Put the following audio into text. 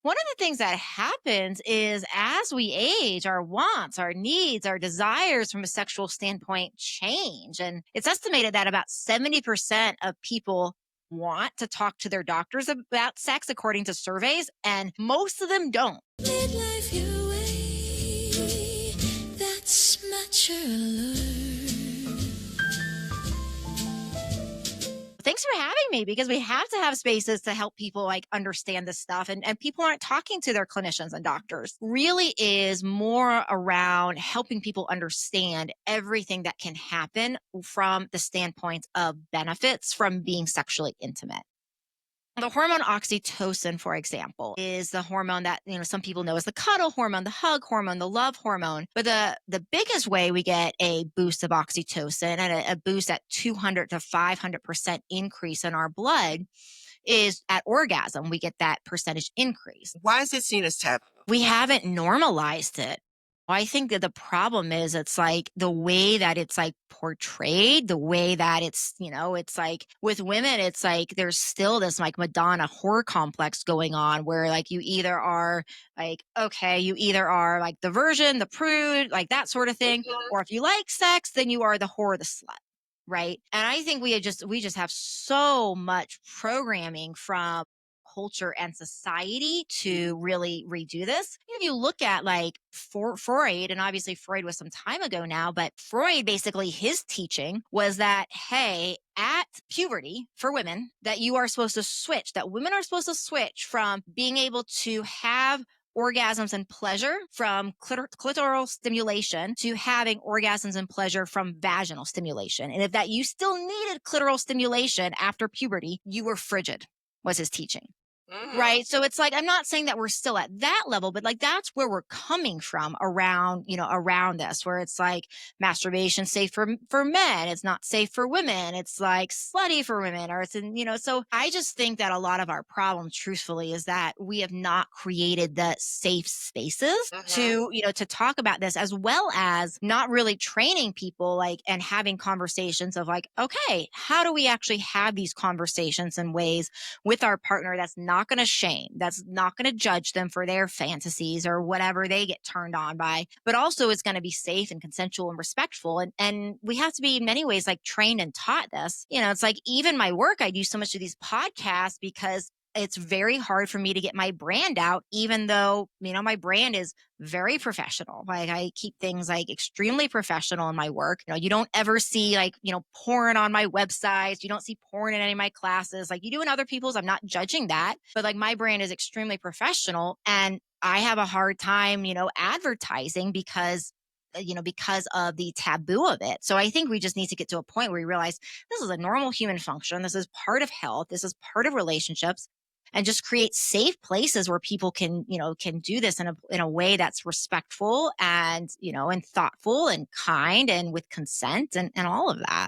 One of the things that happens is as we age, our wants, our needs, our desires from a sexual standpoint change. And it's estimated that about 70% of people want to talk to their doctors about sex, according to surveys, and most of them don't. Midlife your way, that's mature allure. Thanks for having me because we have to have spaces to help people like understand this stuff and people aren't talking to their clinicians and doctors. Really is more around helping people understand everything that can happen from the standpoint of benefits from being sexually intimate. The hormone oxytocin, for example, is the hormone that, some people know as the cuddle hormone, the hug hormone, the love hormone. But the biggest way we get a boost of oxytocin and a boost at 200 to 500% increase in our blood is at orgasm. We get that percentage increase. Why is it seen as taboo? We haven't normalized it. I think that the problem is it's like the way that it's like portrayed, the way that it's like with women, it's like there's still this like Madonna whore complex going on where like you either are like, okay, you either are like the virgin, the prude, like that sort of thing, Mhm. or if you like sex, then you are the whore, the slut. Right. And I think we just have so much programming from culture and society to really redo this. If you look at like Freud, and obviously Freud was some time ago now, but Freud basically his teaching was that, hey, at puberty for women, that you are supposed to switch, that women are supposed to switch from being able to have orgasms and pleasure from clitoral stimulation to having orgasms and pleasure from vaginal stimulation. And if that you still needed clitoral stimulation after puberty, you were frigid, was his teaching. Mm. Right. So it's like, I'm not saying that we're still at that level, but like that's where we're coming from around, around this, where it's like masturbation safe for men. It's not safe for women. It's like slutty for women or so I just think that a lot of our problem, truthfully, is that we have not created the safe spaces Mhm. to talk about this, as well as not really training people like and having conversations of like, okay, how do we actually have these conversations in ways with our partner that's not going to shame, that's not going to judge them for their fantasies or whatever they get turned on by, but also is going to be safe and consensual and respectful. And we have to be in many ways like trained and taught this. It's like even my work, I do so much of these podcasts because it's very hard for me to get my brand out, even though, my brand is very professional. Like I keep things like extremely professional in my work. You don't ever see like, porn on my websites. You don't see porn in any of my classes like you do in other people's. I'm not judging that, but like my brand is extremely professional and I have a hard time, advertising because of the taboo of it. So I think we just need to get to a point where we realize this is a normal human function. This is part of health. This is part of relationships and just create safe places where people can do this in a way that's respectful and thoughtful and kind and with consent and all of that.